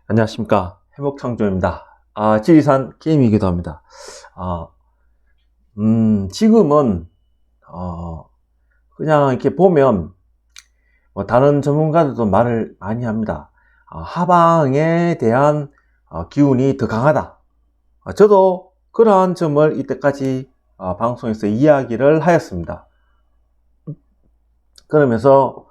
안녕하십니까. 해먹창조입니다. 지리산 게임이기도 합니다. 지금은, 그냥 이렇게 보면, 다른 전문가들도 말을 많이 합니다. 하방에 대한 기운이 더 강하다. 저도 그러한 점을 이때까지 방송에서 이야기를 하였습니다. 그러면서,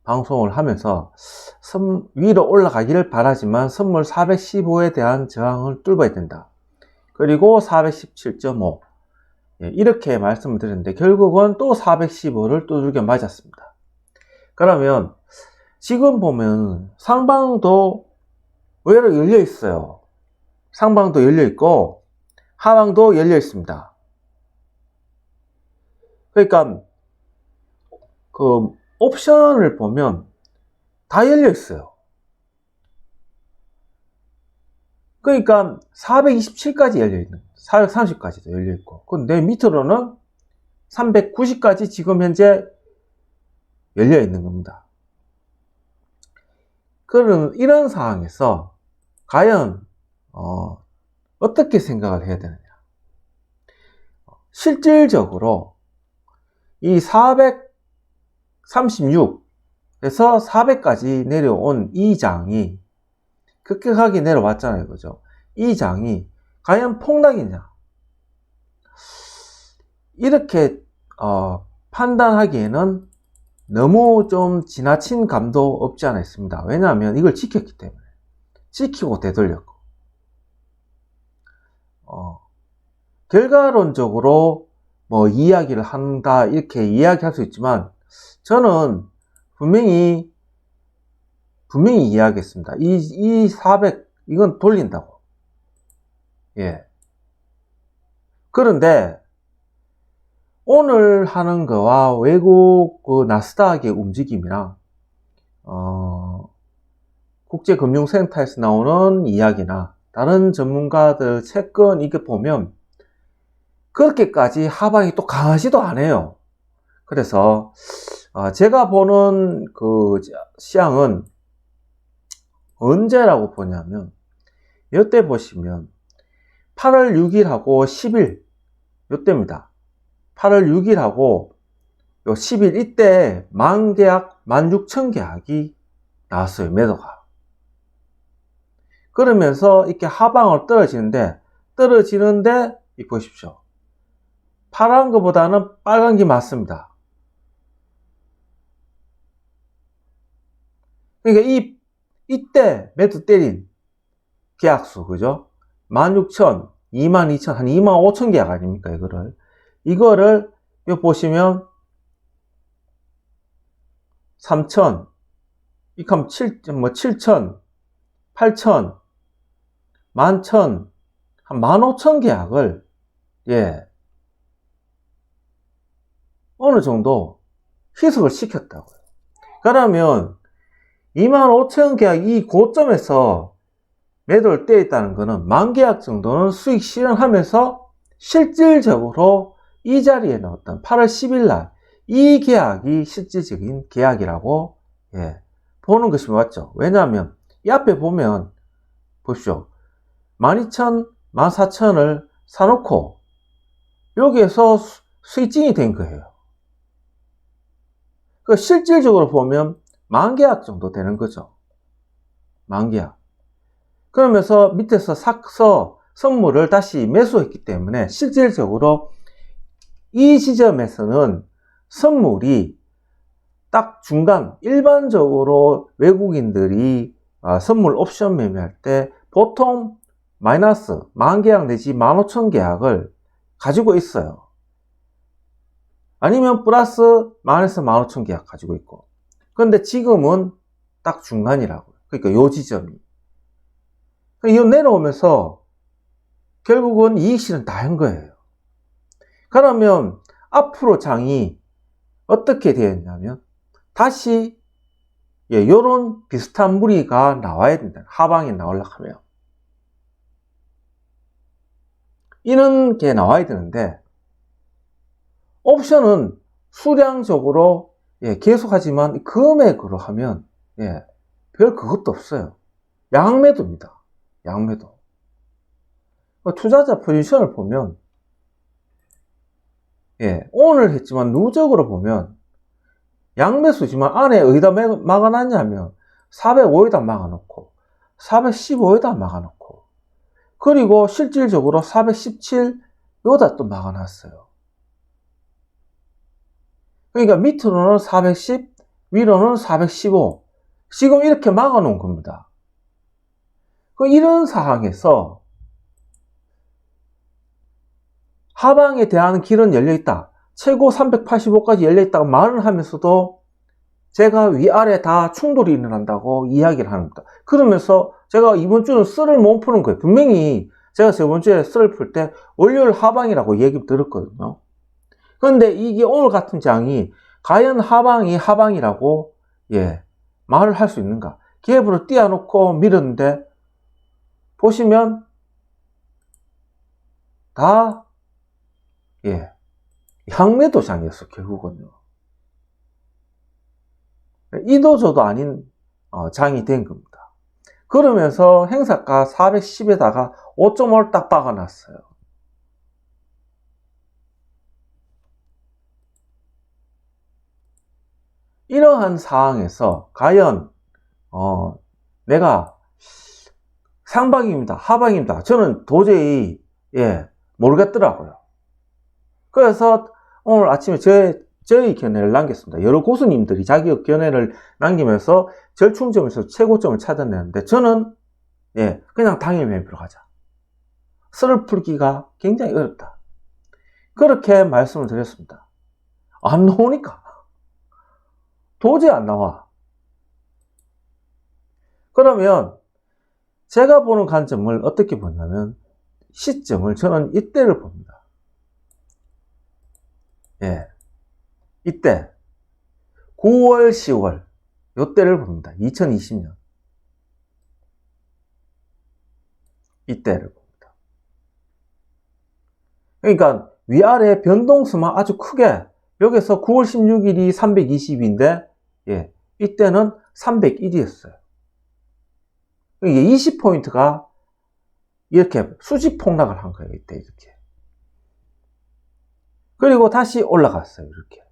방송을 하면서 위로 올라가기를 바라지만 선물 415에 대한 저항을 뚫어야 된다. 그리고 417.5 이렇게 말씀을 드렸는데 결국은 또 415를 두들겨 맞았습니다. 그러면 지금 보면 상방도 의외로 열려 있어요. 상방도 열려 있고 하방도 열려 있습니다. 그러니까 그 옵션을 보면 다 열려 있어요. 그러니까 427까지 열려 있는, 430까지도 열려 있고, 근데 밑으로는 390까지 지금 현재 열려 있는 겁니다. 그런 이런 상황에서 과연 어떻게 생각을 해야 되느냐? 실질적으로 이 436에서 400까지 내려온 이 장이 급격하게 내려왔잖아요. 그죠? 이 장이 과연 폭락이냐? 이렇게 판단하기에는 너무 좀 지나친 감도 없지 않아 있습니다. 왜냐하면 이걸 지켰기 때문에. 지키고 되돌렸고. 결과론적으로 뭐 이야기를 한다 이렇게 이야기할 수 있지만 저는 분명히 이야기했습니다. 이 400 이건 돌린다고. 예. 그런데 오늘 하는 거와 외국 그 나스닥의 움직임이랑 국제금융센터에서 나오는 이야기나 다른 전문가들 채권 이게 보면 그렇게까지 하방이 또 강하지도 않아요. 그래서 제가 보는 그 시향은 언제라고 보냐면 이때 보시면 8월 6일하고 10일 이때입니다. 8월 6일하고 10일 이때 만계약 16,000계약이 나왔어요. 매도가. 그러면서 이렇게 하방으로 떨어지는데 이 보십시오. 파란 것보다는 빨간 게 맞습니다. 그러니까 이때 매도 때린 계약수, 그죠? 16,000, 22,000, 한 25,000 계약 아닙니까? 이거를, 여기 보시면, 3,000, 이컴 7,000, 8,000, 11,000, 한 15,000 계약을, 어느 정도 희석을 시켰다고요. 그러면, 25,000 계약 이 고점에서 매도를 떼있다는 거는 만계약 정도는 수익 실현하면서 실질적으로 이 자리에 나왔던 8월 10일 날 이 계약이 실질적인 계약이라고 보는 것이 맞죠. 왜냐하면 이 앞에 보면 보십시오. 12,000, 14,000을 사놓고 여기에서 수익진이 된 거예요. 그 실질적으로 보면 만계약 정도 되는 거죠. 만계약. 그러면서 밑에서 사서 선물을 다시 매수했기 때문에 실질적으로 이 지점에서는 선물이 딱 중간, 일반적으로 외국인들이 선물 옵션 매매할 때 보통 마이너스 10,000계약 내지 15,000계약을 가지고 있어요. 아니면 플러스 10,000에서 15,000계약 가지고 있고. 그런데 지금은 딱 중간이라고요. 그러니까 요 지점이. 이 내려오면서 결국은 이익 실현 다 한 거예요. 그러면 앞으로 장이 어떻게 되었냐면 다시 요런 비슷한 무리가 나와야 된다. 하방에 나오려고 하면. 이런 게 나와야 되는데 옵션은 수량적으로 계속하지만 금액으로 하면 별 그것도 없어요. 양매도입니다. 양매도. 투자자 포지션을 보면, 예, 오늘 했지만 누적으로 보면 양매수지만 안에 어디다 막아놨냐면 405에다 막아놓고 415에다 막아놓고 그리고 실질적으로 417 요다 또 막아놨어요. 그러니까 밑으로는 410, 위로는 415 지금 이렇게 막아놓은 겁니다. 이런 상황에서 하방에 대한 길은 열려있다. 최고 385까지 열려있다고 말을 하면서도 제가 위아래 다 충돌이 일어난다고 이야기를 합니다. 그러면서 제가 이번 주는 썰을 못 푸는 거예요. 분명히 제가 저번 주에 썰을 풀 때 월요일 하방이라고 얘기 들었거든요. 그런데 이게 오늘 같은 장이 과연 하방이 하방이라고 말을 할 수 있는가? 갭으로 띄워놓고 밀었는데 보시면 다 양매도장이었어, 결국은요. 이도저도 아닌 장이 된 겁니다. 그러면서 행사가 410에다가 5.5를 딱 박아놨어요. 이러한 상황에서 과연 내가 상방입니다, 하방입니다. 저는 도저히 모르겠더라고요. 그래서 오늘 아침에 저희 견해를 남겼습니다. 여러 고수님들이 자기 견해를 남기면서 절충점에서 최고점을 찾아내는데 저는 그냥 당일 매매로 가자. 썰을 풀기가 굉장히 어렵다. 그렇게 말씀을 드렸습니다. 안 나오니까. 도저히 안 나와. 그러면 제가 보는 관점을 어떻게 보냐면 시점을 저는 이때를 봅니다. 이때 9월, 10월 요때를 봅니다. 2020년 이때를 봅니다. 그러니까 위아래 변동수만 아주 크게 여기서 9월 16일이 320인데 이때는 301이었어요. 이게 20포인트가 이렇게 수직 폭락을 한 거예요. 이때 이렇게. 그리고 다시 올라갔어요. 이렇게.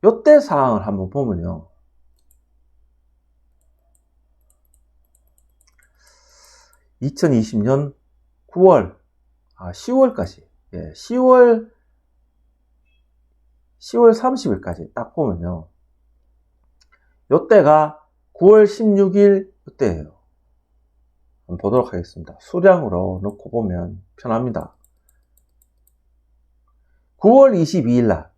요때 상황을 한번 보면요. 2020년 9월, 10월까지, 10월 30일까지 딱 보면요. 요때가 9월 16일 요때예요. 한번 보도록 하겠습니다. 수량으로 놓고 보면 편합니다. 9월 22일 날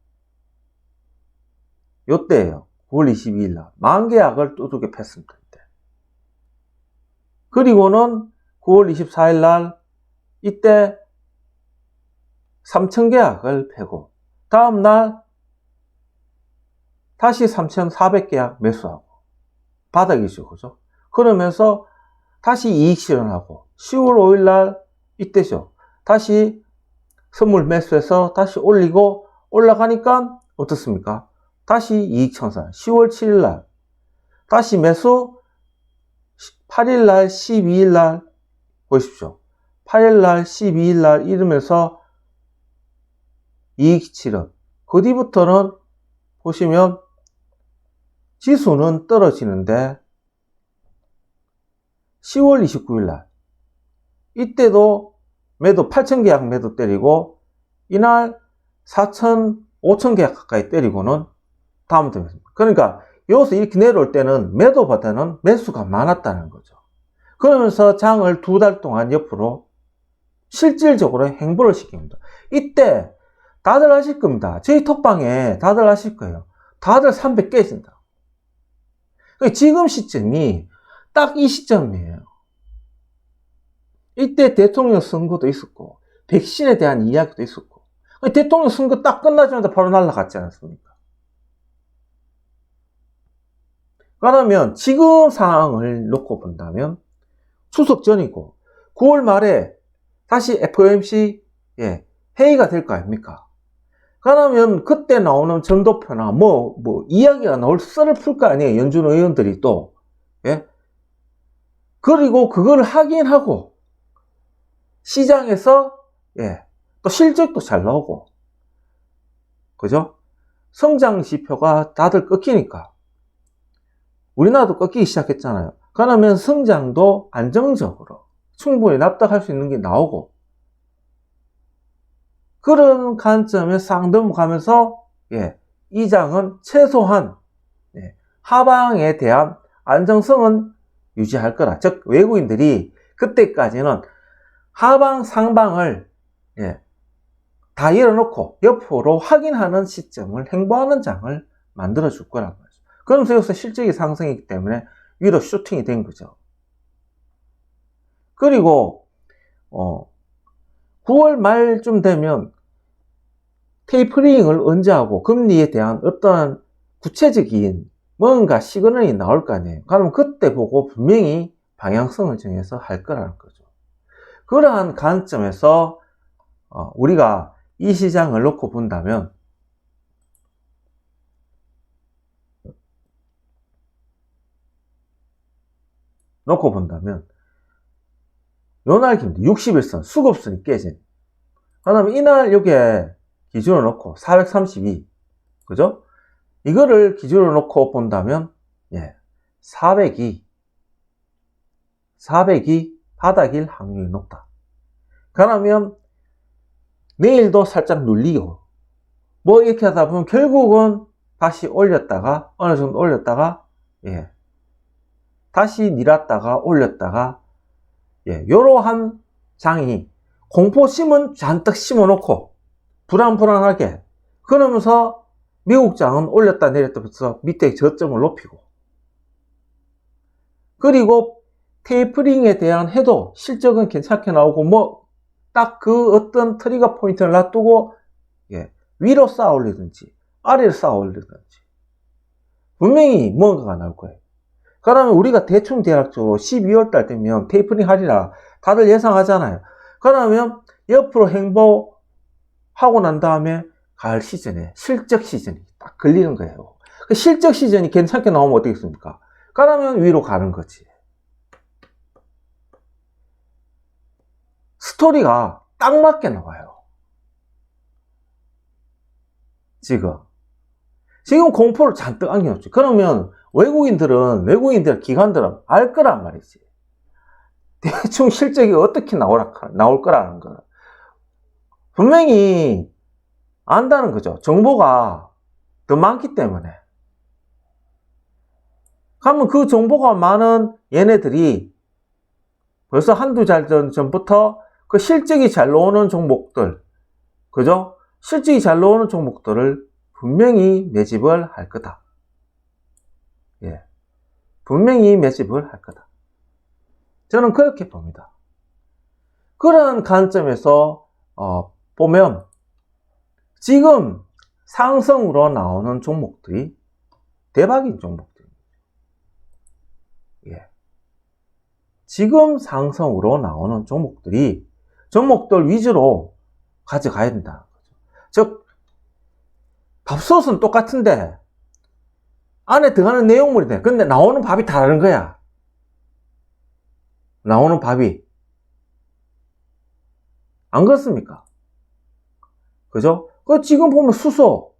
요때예요. 9월 22일 날 만계약을 두둑이 팼습니다. 이때. 그리고는 9월 24일 날 이때 3,000계약을 패고 다음 날 다시 3,400계약 매수하고 바닥이죠. 그죠? 그러면서 다시 이익 실현하고 10월 5일 날 이때죠. 다시 선물 매수해서 다시 올리고 올라가니까 어떻습니까? 다시 이익 청산. 10월 7일 날 다시 매수 8일 날 12일 날 보십시오. 8일 날 12일 날 이러면서 이익 실현. 그 뒤부터는 보시면 지수는 떨어지는데 10월 29일 날 이때도 매도 8,000계약 매도 때리고 이날 4,000, 5,000계약 가까이 때리고는 다음부터 매수입니다. 그러니까 여기서 이렇게 내려올 때는 매도보다는 매수가 많았다는 거죠. 그러면서 장을 2달 동안 옆으로 실질적으로 행보를 시킵니다. 이때 다들 아실 겁니다. 저희 톡방에 다들 아실 거예요. 다들 300 깨진다. 지금 시점이 딱 이 시점이에요. 이때 대통령 선거도 있었고 백신에 대한 이야기도 있었고 대통령 선거 딱 끝나자마자 바로 날아갔지 않습니까? 그러면 지금 상황을 놓고 본다면 추석 전이고 9월 말에 다시 FOMC 회의가 될 거 아닙니까? 그러면 그때 나오는 점도표나 이야기가 나올 썰을 풀 거 아니에요. 연준 의원들이 또. 예? 그리고 그걸 확인하고 시장에서 또 실적도 잘 나오고, 그죠? 성장 지표가 다들 꺾이니까 우리나라도 꺾이기 시작했잖아요. 그러면 성장도 안정적으로 충분히 납득할 수 있는 게 나오고, 그런 관점에 싹 넘어가면서 이 장은 최소한 하방에 대한 안정성은 유지할 거라. 즉 외국인들이 그때까지는 하방 상방을 다 열어놓고 옆으로 확인하는 시점을 행보하는 장을 만들어 줄 거란 말이죠. 그러면서 여기서 실적이 상승이기 때문에 위로 슈팅이 된 거죠. 그리고 9월 말쯤 되면 테이퍼링을 언제 하고 금리에 대한 어떠한 구체적인 뭔가 시그널이 나올 거 아니에요. 그러면 그때 보고 분명히 방향성을 정해서 할 거라는 거죠. 그러한 관점에서 우리가 이 시장을 놓고 본다면 요 날 기준 60일선 수급선이 깨진, 그 다음에 이날 여기에 기준으로 놓고 432, 그죠? 이거를 기준으로 놓고 본다면 400이 바닥일 확률이 높다. 그러면 내일도 살짝 눌리고 이렇게 하다 보면 결국은 다시 올렸다가 어느 정도 올렸다가 다시 밀었다가 올렸다가 요러한 장이 공포심은 잔뜩 심어놓고 불안하게, 그러면서 미국 장은 올렸다 내렸다 해서 밑에 저점을 높이고, 그리고 테이퍼링에 대한 해도 실적은 괜찮게 나오고 딱 그 어떤 트리거 포인트를 놔두고 위로 쌓아 올리든지 아래로 쌓아 올리든지 분명히 뭔가가 나올 거예요. 그러면 우리가 대충 대략적으로 12월 달 되면 테이퍼링 하리라 다들 예상하잖아요. 그러면 옆으로 행보하고 난 다음에 가을 시즌에 실적 시즌이 딱 걸리는 거예요. 그 실적 시즌이 괜찮게 나오면 어떻겠습니까? 그러면 위로 가는 거지. 스토리가 딱 맞게 나와요. 지금 공포를 잔뜩 안겨놓죠. 그러면 외국인들 기관들은 알 거란 말이지. 대충 실적이 어떻게 나올 거라는 거 분명히 안다는 거죠. 정보가 더 많기 때문에. 그러면 그 정보가 많은 얘네들이 벌써 한두 달 전부터 그 실적이 잘 나오는 종목들, 그죠? 실적이 잘 나오는 종목들을 분명히 매집을 할 거다. 분명히 매집을 할 거다. 저는 그렇게 봅니다. 그런 관점에서 보면 지금 상승으로 나오는 종목들이 대박인 종목들입니다. 지금 상승으로 나오는 종목들 위주로 가져가야 된다는 거죠. 즉 밥솥은 똑같은데 안에 들어가는 내용물이 돼. 근데 나오는 밥이 다른 거야. 나오는 밥이. 안 그렇습니까? 그죠? 지금 보면 수소.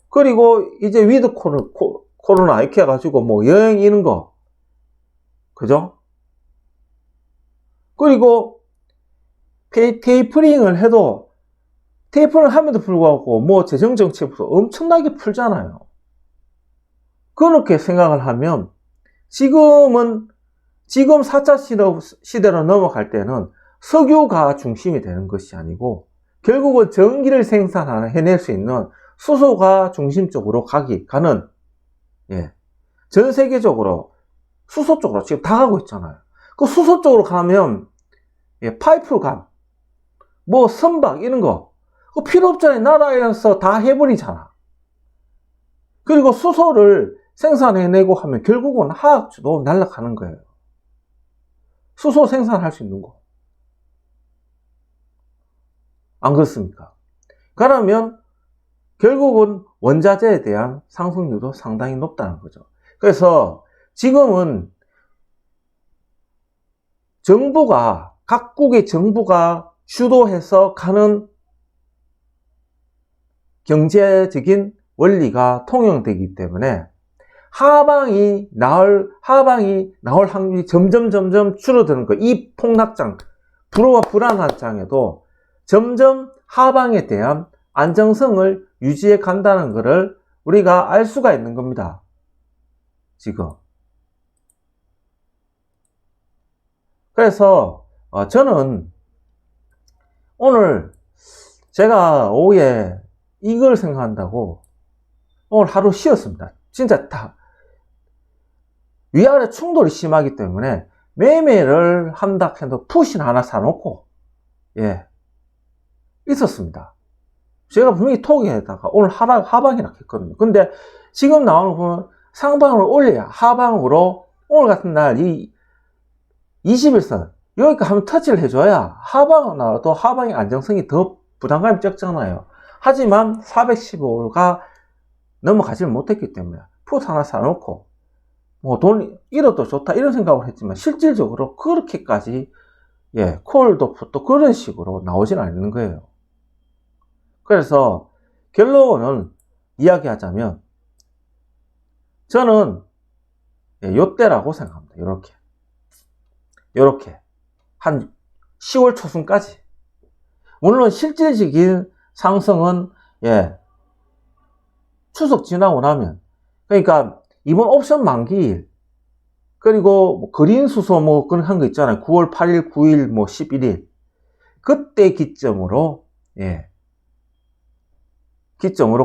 그리고 이제 위드 코로나 이렇게 해가지고 여행 이런 거. 그죠? 그리고 테이퍼링을 함에도 불구하고 재정정책부터 엄청나게 풀잖아요. 그렇게 생각을 하면 지금 4차 시대로 넘어갈 때는 석유가 중심이 되는 것이 아니고 결국은 전기를 해낼 수 있는 수소가 중심적으로 가는 전 세계적으로 수소 쪽으로 지금 다 가고 있잖아요. 그 수소 쪽으로 가면 파이프감, 선박 이런 거 필요 없잖아요. 나라에서 다 해버리잖아. 그리고 수소를 생산해내고 하면 결국은 화학주도 날아가는 거예요. 수소 생산할 수 있는 거. 안 그렇습니까? 그러면 결국은 원자재에 대한 상승률도 상당히 높다는 거죠. 그래서 지금은 각국의 정부가 주도해서 가는 경제적인 원리가 통용되기 때문에 하방이 나올 확률이 점점 줄어드는 거. 이 폭락장, 불안한 장에도 점점 하방에 대한 안정성을 유지해 간다는 것을 우리가 알 수가 있는 겁니다. 지금. 그래서 저는 오늘 제가 오후에 이걸 생각한다고 오늘 하루 쉬었습니다. 진짜 다 위아래 충돌이 심하기 때문에 매매를 한다 해도 푸신 하나 사놓고 있었습니다. 제가 분명히 톡에다가 오늘 하방이라고 했거든요. 근데 지금 나오는 거 보면 상방으로 올려야 하방으로 오늘 같은 날 이 21선 여기까지 한번 터치를 해줘야 하방 나와도 하방의 안정성이 더 부담감이 적잖아요. 하지만 415가 넘어가지를 못했기 때문에 풋 하나 사놓고 뭐 돈 잃어도 좋다 이런 생각을 했지만 실질적으로 그렇게까지 콜도 풋도 그런 식으로 나오진 않는 거예요. 그래서 결론은 이야기하자면 저는 요때라고 생각합니다. 요렇게 한 10월 초순까지. 물론 실질적인 상승은 추석 지나고 나면, 그러니까 이번 옵션 만기일 그리고 뭐 그린 수소 뭐 그런 한 거 있잖아요. 9월 8일, 9일, 뭐 11일 그때 기점으로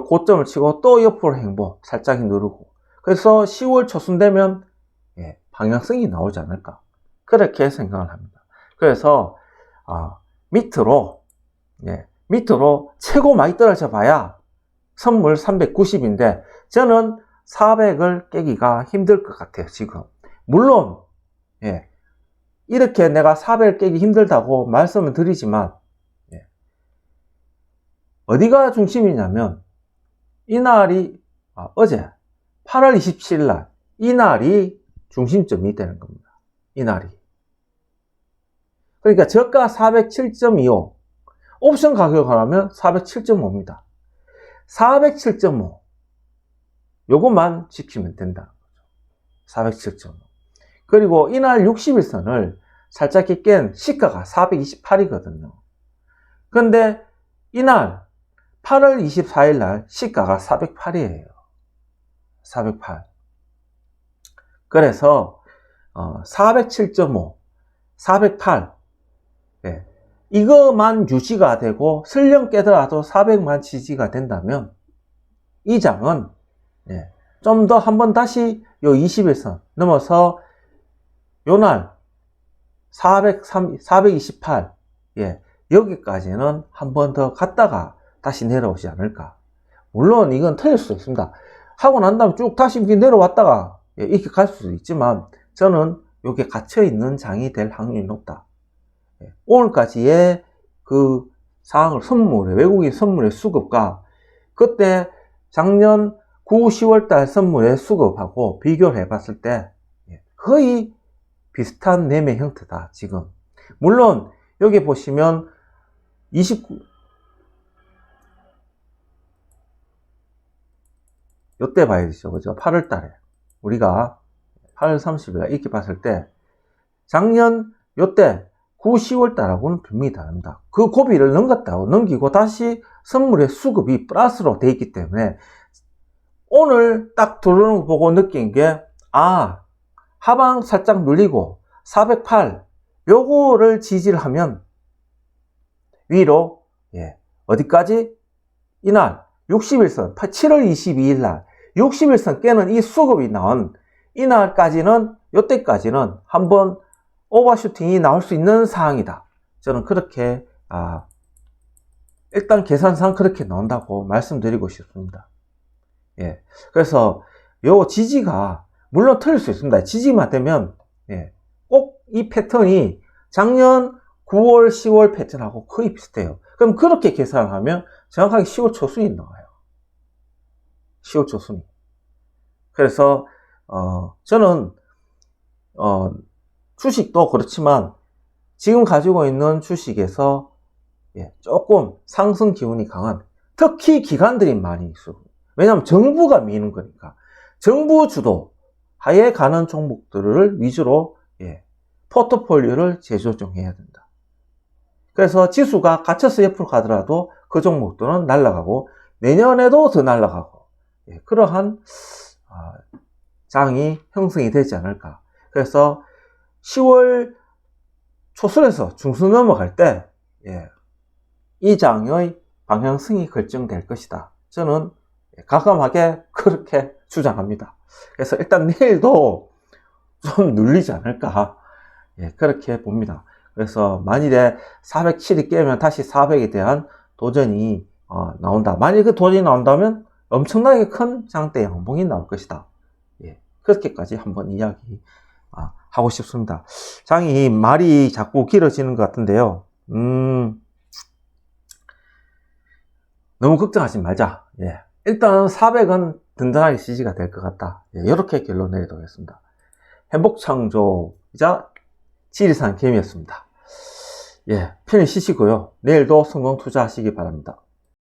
고점을 치고 또 옆으로 행보 살짝 누르고, 그래서 10월 초순 되면 방향성이 나오지 않을까 그렇게 생각을 합니다. 그래서 밑으로 최고 많이 떨어져 봐야 선물 390인데 저는 400을 깨기가 힘들 것 같아요. 지금 물론 이렇게 내가 400을 깨기 힘들다고 말씀을 드리지만 어디가 중심이냐면 이날이 어제 8월 27일 날 이날이 중심점이 되는 겁니다. 이날이. 그러니까 저가 407.25 옵션 가격을 하면 407.5입니다. 407.5 요것만 지키면 된다는 거죠. 407.5. 그리고 이날 60일선을 살짝 깬 시가가 428이거든요. 근데 이날 8월 24일 날 시가가 408이에요. 408. 그래서 407.5, 408 이거만 유지가 되고 설령 깨더라도 400만 지지가 된다면 이 장은 좀 더 한번 다시 요 21선 넘어서 요날 428 여기까지는 한 번 더 갔다가 다시 내려오지 않을까. 물론 이건 틀릴 수도 있습니다. 하고 난 다음에 쭉 다시 내려왔다가 이렇게 갈 수도 있지만 저는 이게 갇혀있는 장이 될 확률이 높다. 오늘까지의 그 상황을 외국인 선물의 수급과 그때 작년 9, 10월달 선물의 수급하고 비교를 해봤을 때 거의 비슷한 매매 형태다. 지금 물론 여기 보시면 29 요때 봐야 되죠. 그죠? 8월 달에 우리가 8월 30일 이렇게 봤을 때 작년 요때 9, 10월 달하고는 분명히 다릅니다. 그 고비를 넘기고 다시 선물의 수급이 플러스로 돼 있기 때문에 오늘 딱 들어오는 거 보고 느낀 게 하방 살짝 눌리고 408 요거를 지지를 하면 위로 어디까지? 이날 60일선 7월 22일 날 60일선 깨는 이 수급이 나온 이날까지는 요때까지는 한번 오버슈팅이 나올 수 있는 상황이다. 저는 그렇게 일단 계산상 그렇게 나온다고 말씀드리고 싶습니다. 그래서 요 지지가 물론 틀릴 수 있습니다. 지지만 되면 꼭 이 패턴이 작년 9월 10월 패턴하고 거의 비슷해요. 그럼 그렇게 계산을 하면 정확하게 10월 초순이 나와요. 10월 초순이. 그래서 저는 주식도 그렇지만 지금 가지고 있는 주식에서 조금 상승 기운이 강한, 특히 기관들이 많이 있어요. 왜냐하면 정부가 미는 거니까. 정부 주도 하에 가는 종목들을 위주로 포트폴리오를 재조정해야 된다. 그래서 지수가 갇혀서 옆으로 가더라도 그 종목들은 날아가고 내년에도 더 날아가고 그러한 장이 형성이 되지 않을까. 그래서 10월 초순에서 중순 넘어갈 때 이 장의 방향성이 결정될 것이다. 저는 과감하게 그렇게 주장합니다. 그래서 일단 내일도 좀 눌리지 않을까 그렇게 봅니다. 그래서 만일에 407이 깨면 다시 400에 대한 도전이 나온다. 만일 그 도전이 나온다면 엄청나게 큰 장대 양봉이 나올 것이다. 그렇게까지 한번 이야기 하고 싶습니다. 장이 말이 자꾸 길어지는 것 같은데요. 너무 걱정하지 말자. 일단 400은 든든하게 지지가 될 것 같다. 이렇게 결론 내리도록 행복창조이자 지리산 개미였습니다. 편히 쉬시고요. 내일도 성공 투자하시기 바랍니다.